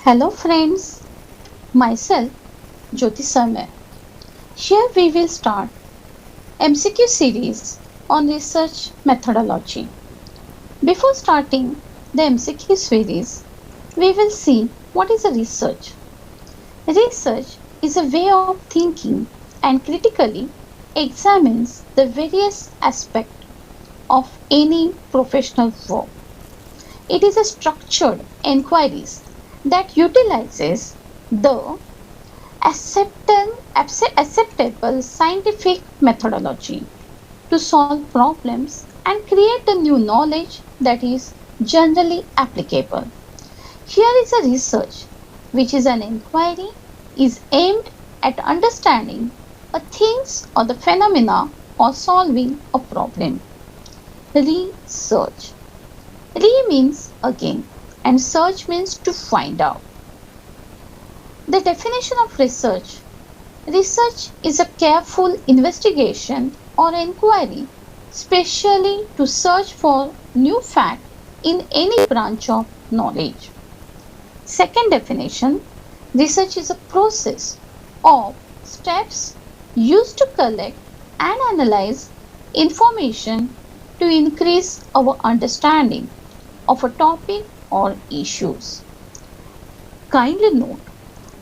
Hello friends, myself Jyoti Sarma. Here we will start MCQ series on research methodology. Before starting the MCQ series, we will see what is a research. Research is a way of thinking and critically examines the various aspects of any professional work. It is a structured inquiries that utilizes the acceptable scientific methodology to solve problems and create a new knowledge that is generally applicable. Here is a research, which is an inquiry, is aimed at understanding a things or the phenomena or solving a problem. Research. Re means again and search means to find out. The definition of research. Research is a careful investigation or inquiry, specially to search for new fact in any branch of knowledge. Second definition, research is a process of steps used to collect and analyze information to increase our understanding of a topic or issues. Kindly note,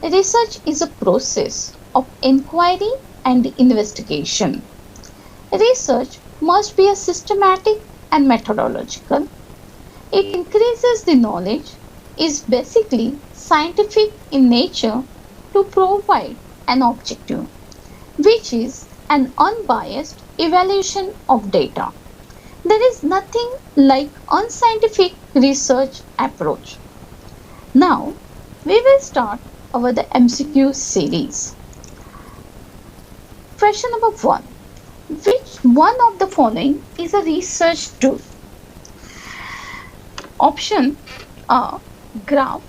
research is a process of inquiry and investigation. Research must be a systematic and methodological. It increases the knowledge, is basically scientific in nature to provide an objective, which is an unbiased evaluation of data. There is nothing like unscientific research approach. Now, we will start our the MCQ series. Question number 1. Which one of the following is a research tool? Option A. Graph,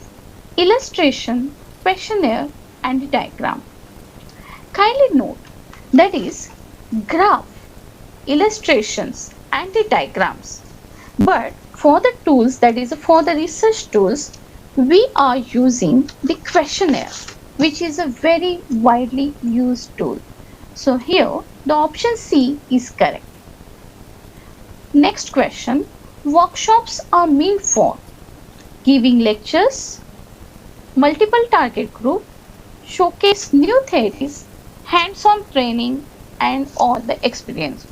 illustration, questionnaire and diagram. Kindly note that is graph, illustrations and the diagrams. But for the tools, that is for the research tools, we are using the questionnaire, which is a very widely used tool. So here the option C is correct. Next question. Workshops are meant for giving lectures, multiple target group, showcase new theories, hands-on training and all the experience.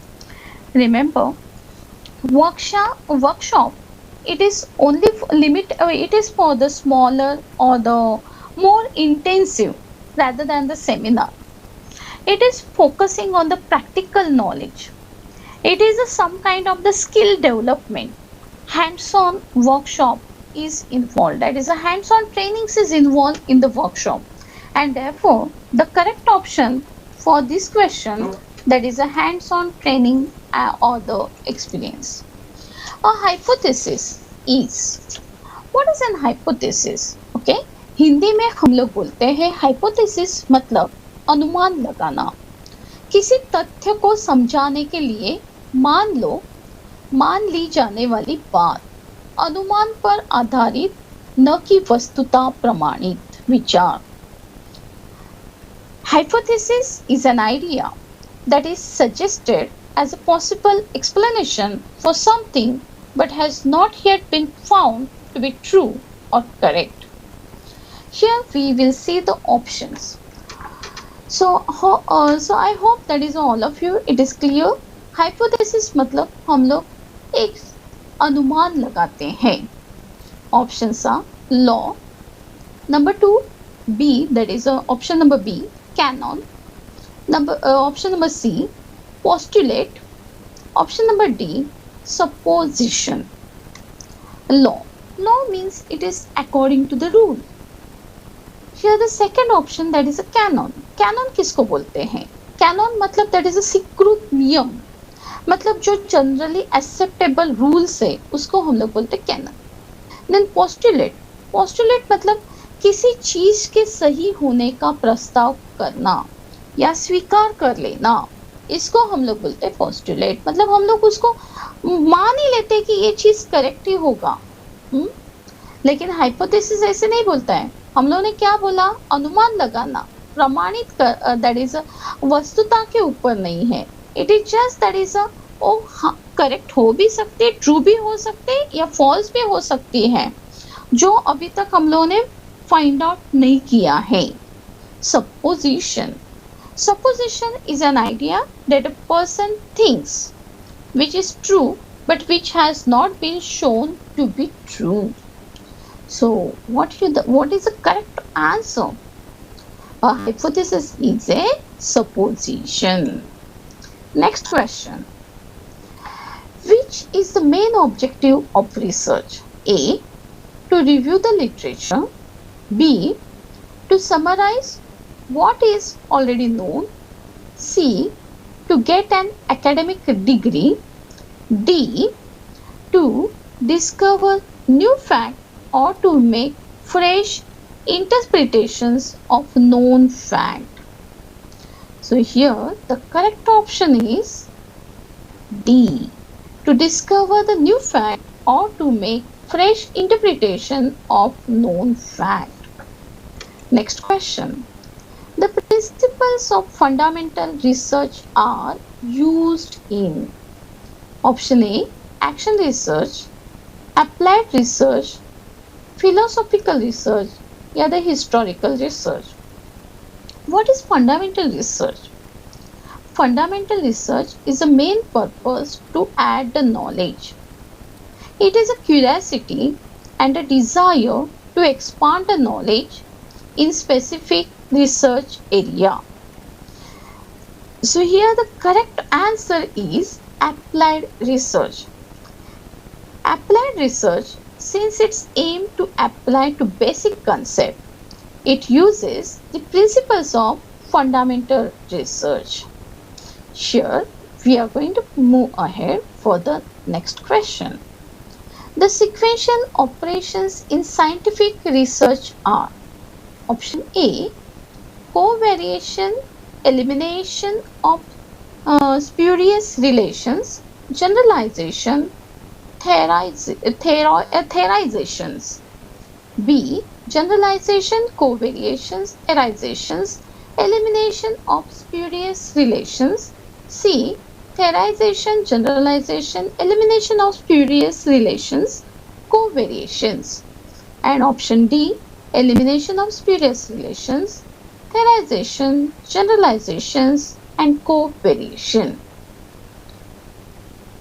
Remember, workshop it is only it is for the smaller or the more intensive rather than the seminar. It is focusing on the practical knowledge. It is some kind of the skill development. Hands-on workshop is involved, that is a hands-on trainings is involved in the workshop, and therefore the correct option for this question, that is a hands-on training or the experience. A hypothesis is, what is an hypothesis? Okay, Hindi में हम लोग बोलते हैं hypothesis मतलब अनुमान लगाना. किसी तथ्य को समझाने के लिए मान ली जाने वाली बात, अनुमान पर आधारित न कि वस्तुतः प्रमाणित विचार. Hypothesis is an idea that is suggested as a possible explanation for something but has not yet been found to be true or correct. Here we will see the options. So I hope that is all of you it is clear. Hypothesis मतलब हम लोग एक अनुमान लगाते हैं. Options are law. Number 2, B, that is option number B, canon. Option number C, postulate. Option number D, supposition. Law means it is according to the rule. Here the second option, that is a canon. Canon किसको बोलते हैं? Canon मतलब that is a स्वीकृत नियम, मतलब जो generally acceptable rules है उसको हम लोग बोलते हैं कैनन. देन पोस्टुलेट मतलब किसी चीज के सही होने का प्रस्ताव करना या स्वीकार कर लेना, इसको हम लोग बोलते हैं पोस्टुलेट. मतलब हम लोग उसको मान ही लेते कि ये चीज करेक्ट ही होगा. लेकिन हाइपोथेसिस ऐसे नहीं बोलता है. हम लोगों ने क्या बोला, अनुमान लगाना, प्रमाणित कर, दैट इज वस्तुता के ऊपर नहीं है, it is just that is oh correct हो भी सकते, ट्रू भी हो सकते या फॉल्स भी हो सकती है, जो अभी तक हम लोगों ने फाइंड आउट नहीं किया है। Supposition, supposition is an idea that a person thinks which is true but which has not been shown to be true. So what is the correct answer? A hypothesis is a supposition. Next question. Which is the main objective of research? A, to review the literature. B, to summarize what is already known. C, to get an academic degree. D, to discover new fact or to make fresh interpretations of known fact. So here the correct option is D, to discover the new fact or to make fresh interpretation of known fact. Next question. The principles of fundamental research are used in option A, action research, applied research, philosophical research, या the historical research. What is fundamental research? Fundamental research is the main purpose to add the knowledge. It is a curiosity and a desire to expand the knowledge in specific research area. So here the correct answer is applied research. Applied research, since its aim to apply to basic concept, it uses the principles of fundamental research. Here we are going to move ahead for the next question. The sequential operations in scientific research are option A, covariation, elimination of spurious relations, generalization, theorizations. B, generalization, covariations, theorizations, elimination of spurious relations. C, theorization, generalization, elimination of spurious relations, covariations. And option D, elimination of spurious relations, theorization, generalizations, and covariation.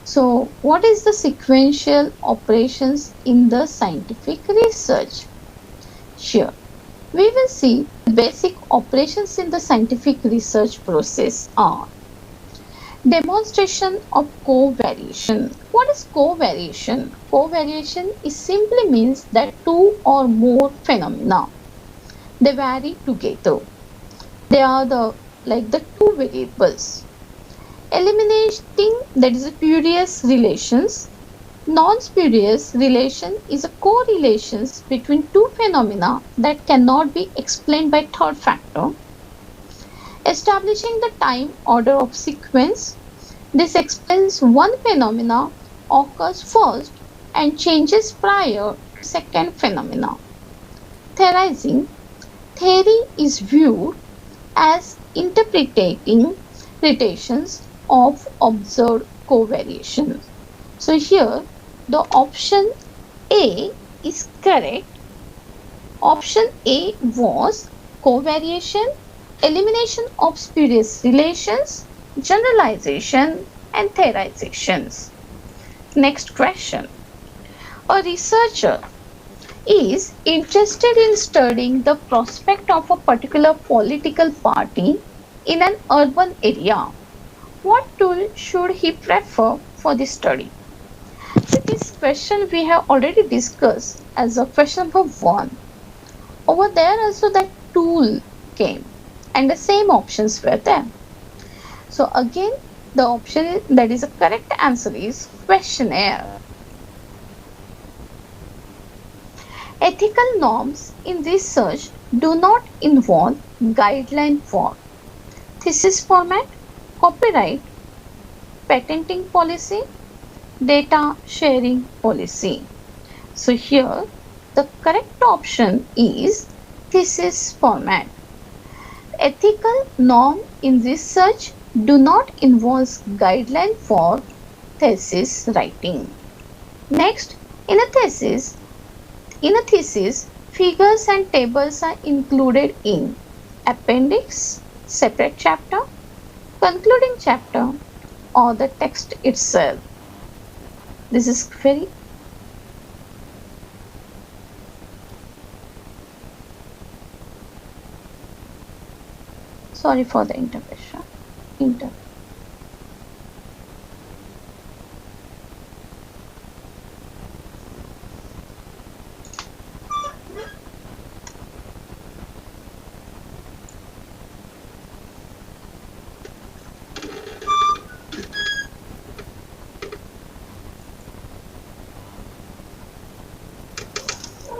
So what is the sequential operations in the scientific research? Here we will see the basic operations in the scientific research process are demonstration of covariation. What is covariation? Covariation is simply means that two or more phenomena, they vary together. They are the two variables. Eliminating, that is spurious relations. Non-spurious relation is a correlation between two phenomena that cannot be explained by third factor. Establishing the time order of sequence. This explains one phenomena occurs first and changes prior to second phenomena. Theorizing. Theory is viewed as interpretations of observed covariation. So here the option A is correct. Option A was covariation, elimination of spurious relations, generalization, and theorizations. Next question. A researcher is interested in studying the prospect of a particular political party in an urban area. What tool should he prefer for the study? So this question we have already discussed as a question number 1. Over there also that tool came and the same options were there. So again the option that is the correct answer is questionnaire. Ethical norms in research do not involve guideline for thesis format, copyright, patenting policy, data sharing policy. So here the correct option is thesis format. Ethical norm in research do not involve guideline for thesis writing. Next, in a thesis, figures and tables are included in appendix, separate chapter, concluding chapter, or the text itself. This is very sorry for the interruption.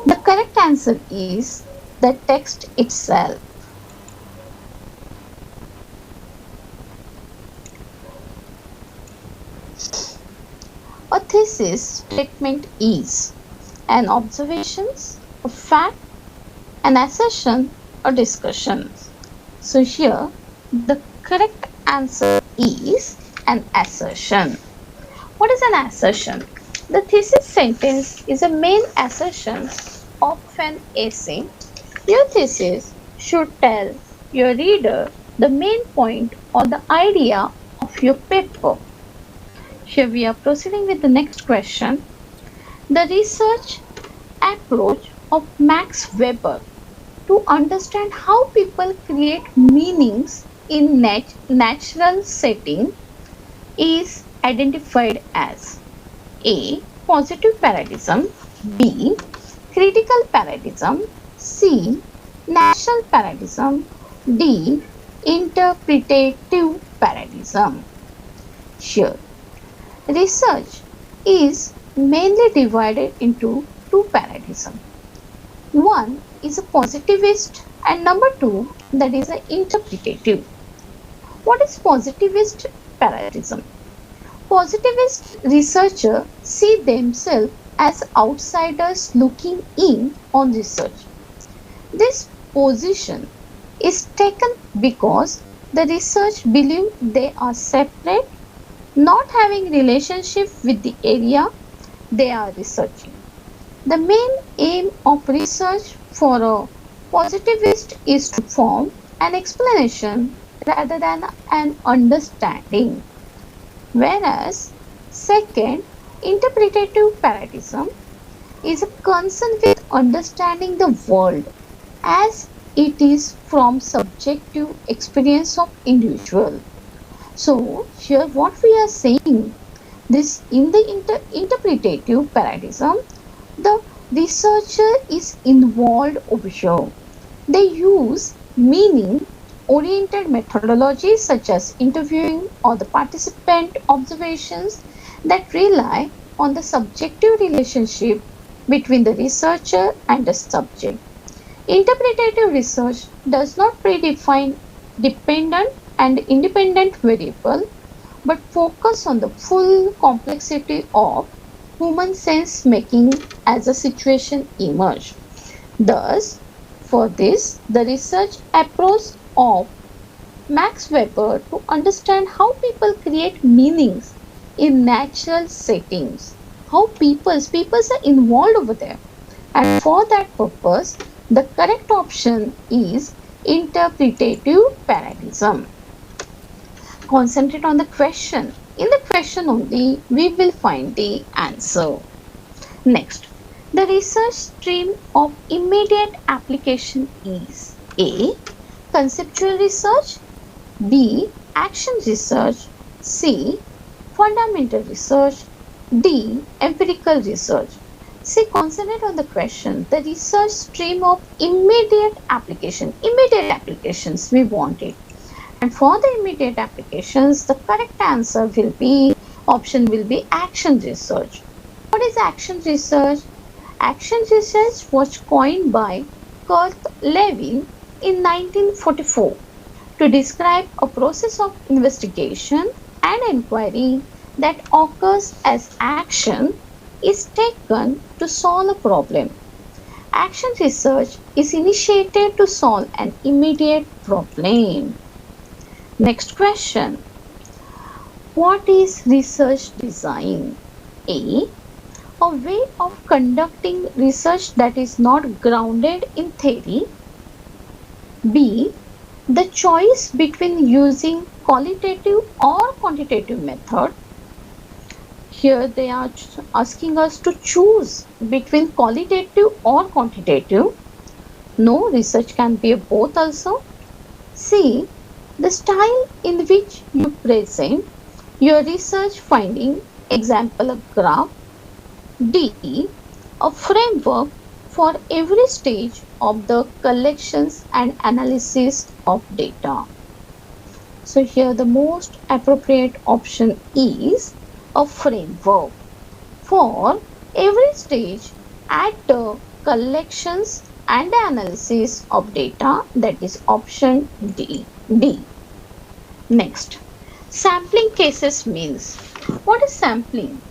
The correct answer is the text itself. A thesis statement is an observation, a fact, an assertion, or discussion. So here the correct answer is an assertion. What is an assertion? The thesis sentence is a main assertion of an essay. Your thesis should tell your reader the main point or the idea of your paper. Here we are proceeding with the next question. The research approach of Max Weber to understand how people create meanings in natural setting is identified as A. Positive paradigm, B. Critical paradigm, C. Natural paradigm, D. Interpretative paradigm. Here, research is mainly divided into two paradigms. One is a positivist and number two, that is an interpretative. What is positivist paradigm? Positivist researchers see themselves as outsiders looking in on research. This position is taken because the research believe they are separate, not having relationship with the area they are researching. The main aim of research for a positivist is to form an explanation rather than an understanding. Whereas, second, interpretative paradigm is a concern with understanding the world as it is from subjective experience of individual. So here what we are saying, this in the interpretative paradigm, the researcher is involved over here. They use meaning oriented methodologies such as interviewing or the participant observations that rely on the subjective relationship between the researcher and the subject. Interpretative research does not predefine dependent and independent variable but focus on the full complexity of human sense making as a situation emerge. Thus, for this, the research approach of Max Weber to understand how people create meanings in natural settings, how peoples are involved over there, and for that purpose, the correct option is interpretative paradigm. Concentrate on the question. In the question only, we will find the answer. Next, the research stream of immediate application is A. Conceptual research, B. Action research, C. Fundamental research, D. Empirical research. See, concentrate on the question. The research stream of immediate application. Immediate applications, we want it. And for the immediate applications, the correct answer will be, option will be action research. What is action research? Action research was coined by Kurt Lewin in 1944 to describe a process of investigation and inquiry that occurs as action is taken to solve a problem. Action research is initiated to solve an immediate problem. Next question. What is research design? A way of conducting research that is not grounded in theory. B. The choice between using qualitative or quantitative method. Here they are asking us to choose between qualitative or quantitative. No, research can be both also. C. The style in which you present your research finding, example a graph. D. A framework for every stage of the collections and analysis of data. So here the most appropriate option is a framework for every stage at the collections and analysis of data, that is option D. Next, sampling cases means. What is sampling?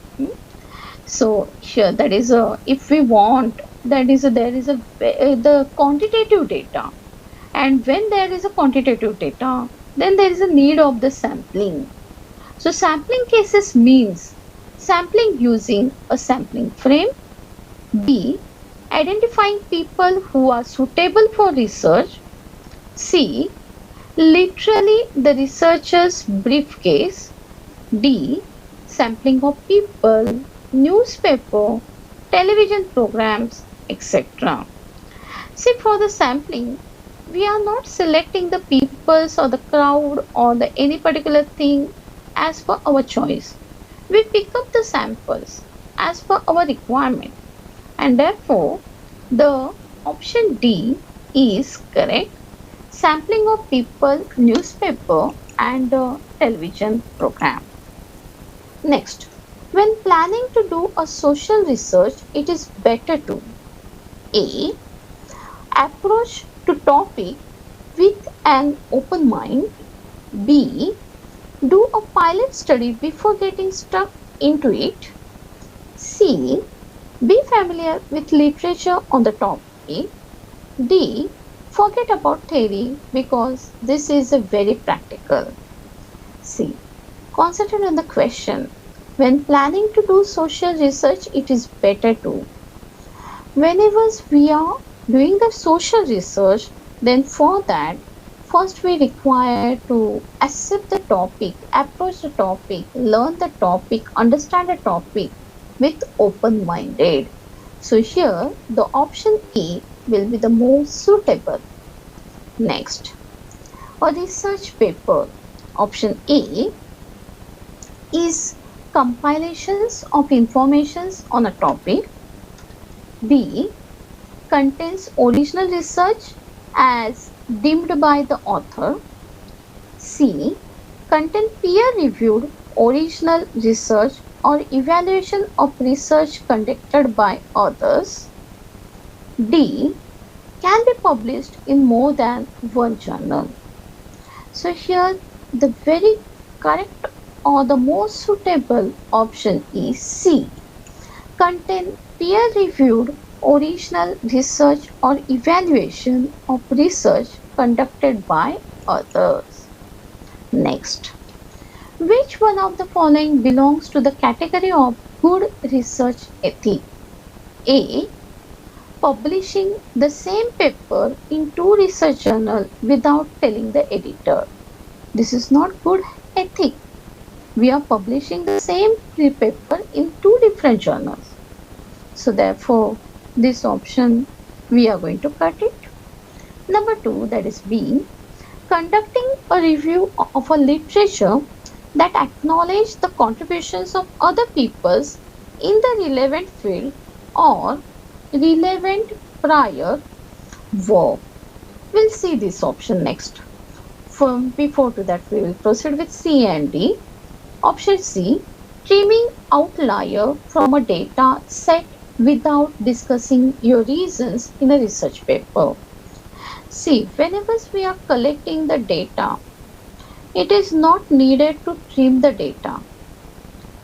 So here that is a, if we want, that is a, there is a the quantitative data, and when there is a quantitative data, then there is a need of the sampling. So sampling cases means sampling using a sampling frame. B. Identifying people who are suitable for research. C. Literally the researcher's briefcase. D. Sampling of people, newspaper, television programs, etc. See, for the sampling, we are not selecting the peoples or the crowd or the any particular thing as per our choice. We pick up the samples as per our requirement, and therefore the option D is correct. Sampling of people, newspaper and television program. Next, when planning to do a social research, it is better to A. Approach to topic with an open mind. B. Do a pilot study before getting stuck into it. C. Be familiar with literature on the topic. D. Forget about theory because this is a very practical. C. Concentrate on the question. When planning to do social research, it is better to. Whenever we are doing the social research, then for that, first we require to accept the topic, approach the topic, learn the topic, understand the topic with open-minded. So here the option E will be the most suitable. Next, a research paper. Option A is compilations of informations on a topic. B. Contains original research as deemed by the author. C. Contain peer-reviewed original research or evaluation of research conducted by others. D. Can be published in more than one journal. So here the very correct or the most suitable option is C. Contain peer-reviewed original research or evaluation of research conducted by others. Next, which one of the following belongs to the category of good research ethic? A. Publishing the same paper in two research journals without telling the editor. This is not good ethic. We are publishing the same paper in two different journals. So therefore, this option we are going to cut it. Number 2, that is B. Conducting a review of a literature that acknowledge the contributions of other peoples in the relevant field or relevant prior work. We'll see this option next. Before to that, we will proceed with C and D. Option C. Trimming outlier from a data set without discussing your reasons in a research paper. See, whenever we are collecting the data, it is not needed to trim the data.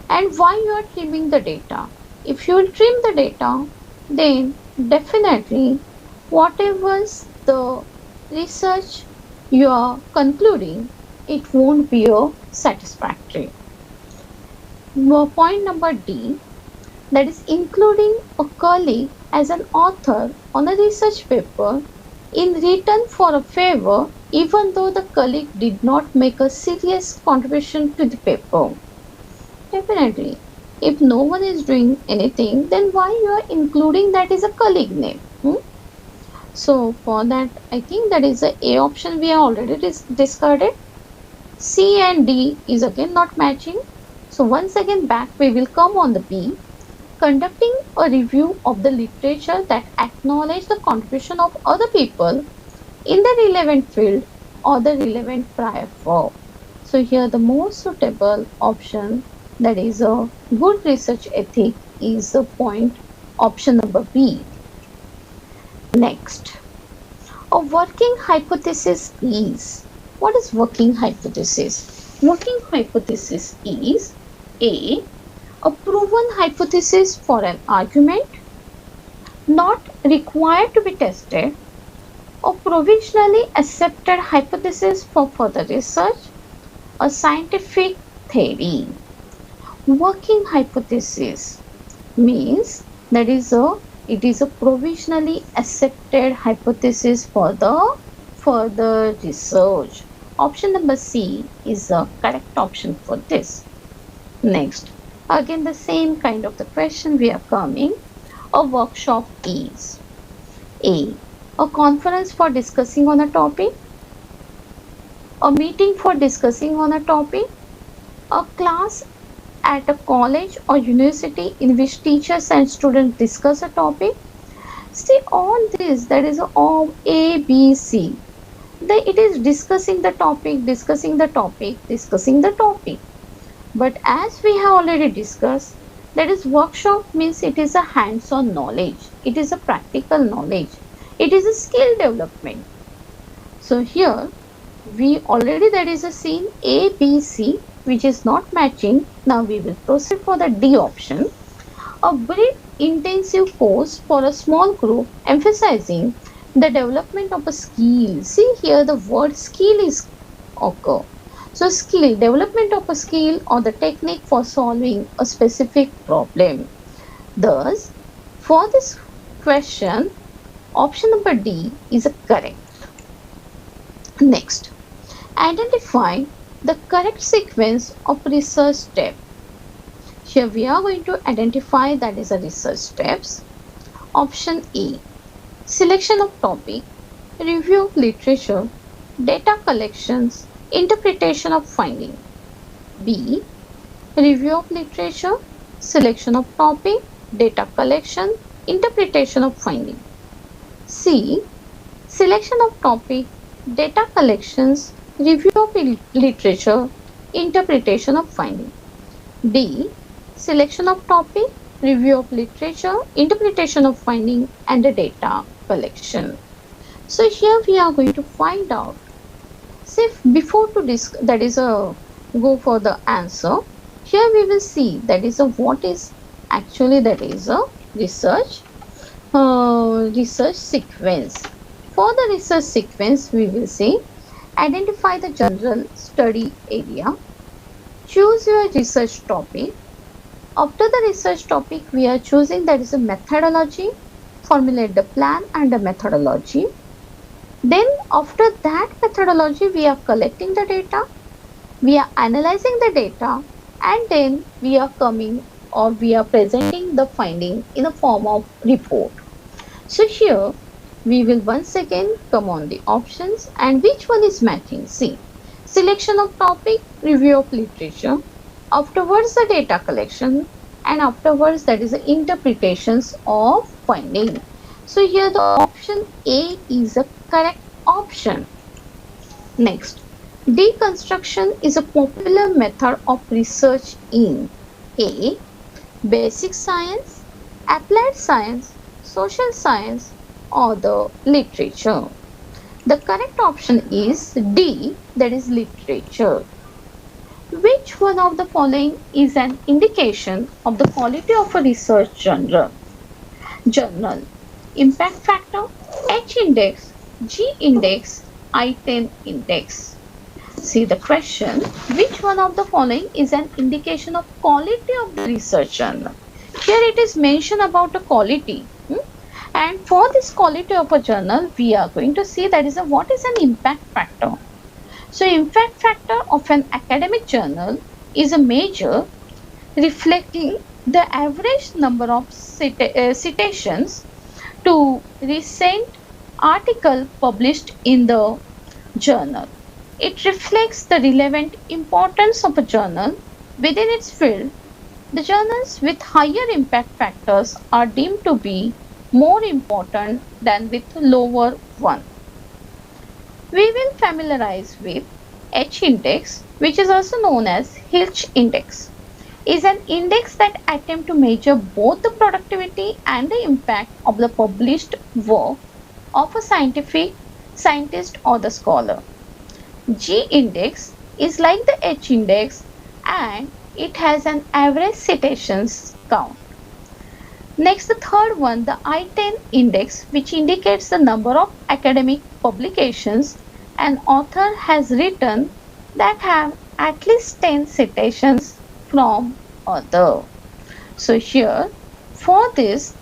And why you are trimming the data? If you will trim the data, then Definitely, whatever the research you are concluding, it won't be a satisfactory. Point number D, that is including a colleague as an author on a research paper in return for a favor even though the colleague did not make a serious contribution to the paper. Definitely. If no one is doing anything, then why you are including that as a colleague name? So for that, I think that is the A option we have already discarded. C and D is again not matching. So once again back we will come on the B. Conducting a review of the literature that acknowledge the contribution of other people in the relevant field or the relevant prior verb. So here the most suitable option, that is a good research ethic, is the point option number B. Next, a working hypothesis is, what is working hypothesis? Working hypothesis is a proven hypothesis for an argument, not required to be tested, a provisionally accepted hypothesis for further research, a scientific theory. Working hypothesis means that it is a provisionally accepted hypothesis for the further research. Option number C is the correct option for this. Next, again the same kind of the question we are coming. A workshop is a conference for discussing on a topic, a meeting for discussing on a topic, a class at a college or university in which teachers and students discuss a topic. See all this, that is all A, B, C. It is discussing the topic, discussing the topic, discussing the topic. But as we have already discussed, that is workshop means it is a hands-on knowledge. It is a practical knowledge. It is a skill development. So here we already, that is a scene A, B, C, which is not matching. Now we will proceed for the D option. A brief intensive course for a small group emphasizing the development of a skill. See here the word skill is occur. So skill, development of a skill or the technique for solving a specific problem. Thus, for this question, option number D is correct. Next, identify the correct sequence of research step. Here we are going to identify that is a research steps. Option A, selection of topic, review of literature, data collections, interpretation of finding. B, review of literature, selection of topic, data collection, interpretation of finding. C, selection of topic, data collections, review of literature, interpretation of finding. D, selection of topic, review of literature, interpretation of finding, and the data collection. So here we are going to find out. See, before to that is a go for the answer. Here we will see that is a what is actually that is a research sequence. For the research sequence, we will see identify the general study area, choose your research topic. After the research topic, we are choosing that is a methodology, formulate the plan and the methodology. Then after that methodology, we are collecting the data, we are analyzing the data, and then we are coming or we are presenting the finding in a form of report. So here we will once again come on the options and which one is matching. See, selection of topic, review of literature, afterwards the data collection, and afterwards that is the interpretations of finding. So here the option A is a correct option. Next, deconstruction is a popular method of research in A, basic science, applied science, social science, or the literature. The correct option is D, that is literature. Which one of the following is an indication of the quality of a research journal? Impact factor, H index, G index, I-10 index. See the question, which one of the following is an indication of quality of the research journal? Here it is mentioned about the quality. And for this quality of a journal, we are going to see that is what is an impact factor. So impact factor of an academic journal is a measure reflecting the average number of citations to recent article published in the journal. It reflects the relevant importance of a journal within its field. The journals with higher impact factors are deemed to be more important than with lower one. We will familiarize with H index, which is also known as H index, is an index that attempts to measure both the productivity and the impact of the published work of a scientist or the scholar. G index is like the H index and it has an average citations count. Next, the third one, the I-10 index, which indicates the number of academic publications an author has written that have at least 10 citations from other. So here, for this,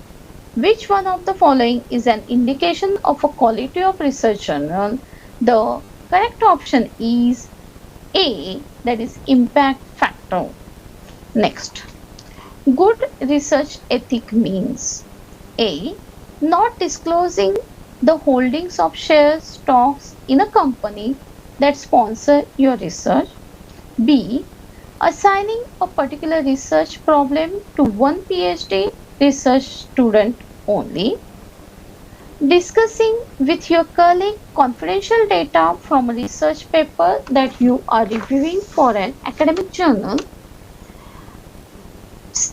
which one of the following is an indication of a quality of research journal? The correct option is A, that is impact factor. Next, good research ethic means A, not disclosing the holdings of shares, stocks in a company that sponsor your research. B, assigning a particular research problem to one PhD research student only. Discussing with your colleague confidential data from a research paper that you are reviewing for an academic journal.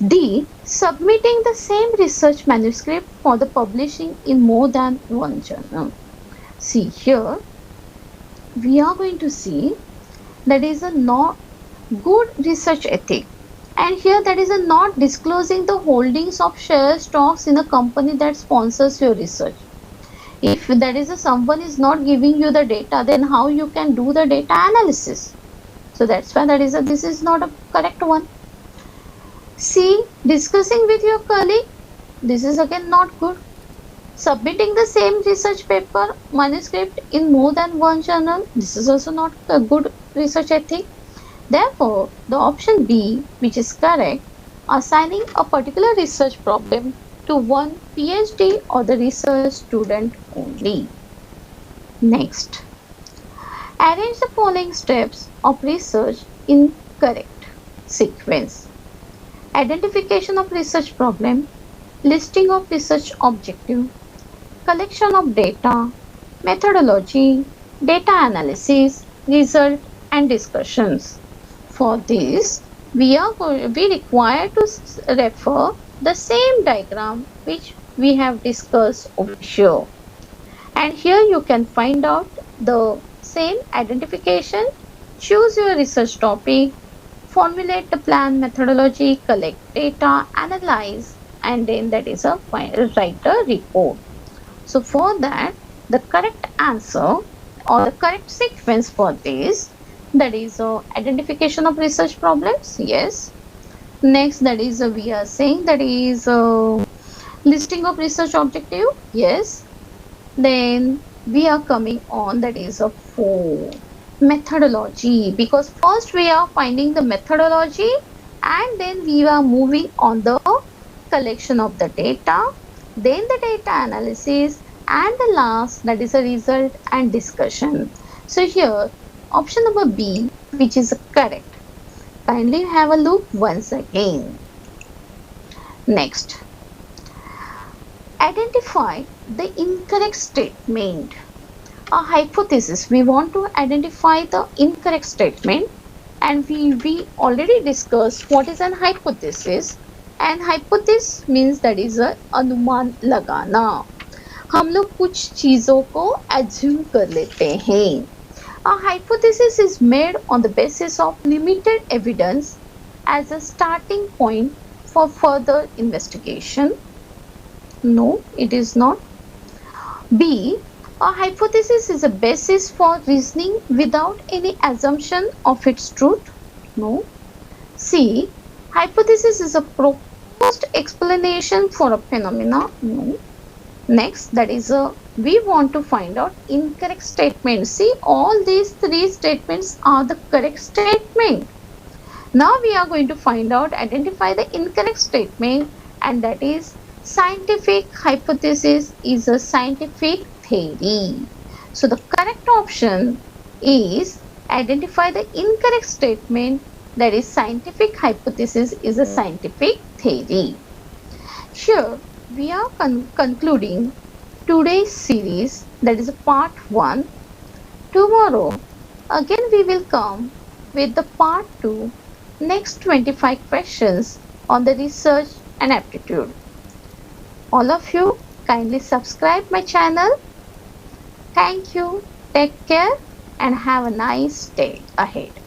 D. Submitting the same research manuscript for the publishing in more than one journal. See here, we are going to see that is a not good research ethic. And here that is a not disclosing the holdings of shares, stocks in a company that sponsors your research. If that is someone is not giving you the data, then how you can do the data analysis? So that's why this is not a correct one. C. Discussing with your colleague. This is again not good. Submitting the same research paper manuscript in more than one journal. This is also not a good research ethic. Therefore, the option B, which is correct, assigning a particular research problem to one PhD or the research student only. Next, arrange the following steps of research in correct sequence. Identification of research problem, listing of research objective, collection of data, methodology, data analysis, result and discussions. For this, we require to refer the same diagram which we have discussed over here. And here you can find out the same identification, choose your research topic, formulate the plan methodology, collect data, analyze, and then that is a write a report. So for that, the correct answer or the correct sequence for this, that is identification of research problems, yes. Next, that is we are saying that is listing of research objective, yes. Then we are coming on that is a 4 methodology, because first we are finding the methodology and then we are moving on the collection of the data, then the data analysis, and the last that is a result and discussion. So here option number B, which is correct. Kindly have a look once again. Next, identify the incorrect statement. A hypothesis, we want to identify the incorrect statement, and we already discussed what is an hypothesis. And hypothesis means that is a अनुमान लगाना, हम लोग कुछ चीजों को assume कर लेते हैं. A hypothesis is made on the basis of limited evidence as a starting point for further investigation. No, it is not. B. A hypothesis is a basis for reasoning without any assumption of its truth. No. C. Hypothesis is a proposed explanation for a phenomena. No. Next, that is we want to find out incorrect statement. See, all these three statements are the correct statement. Now we are going to find out, identify the incorrect statement, and that is scientific hypothesis is a scientific theory. So the correct option is identify the incorrect statement, that is scientific hypothesis is a scientific theory. Here we are concluding today's series, that is part 1. Tomorrow again we will come with the part 2, next 25 questions on the research and aptitude. All of you kindly subscribe my channel. Thank you, take care and have a nice day ahead.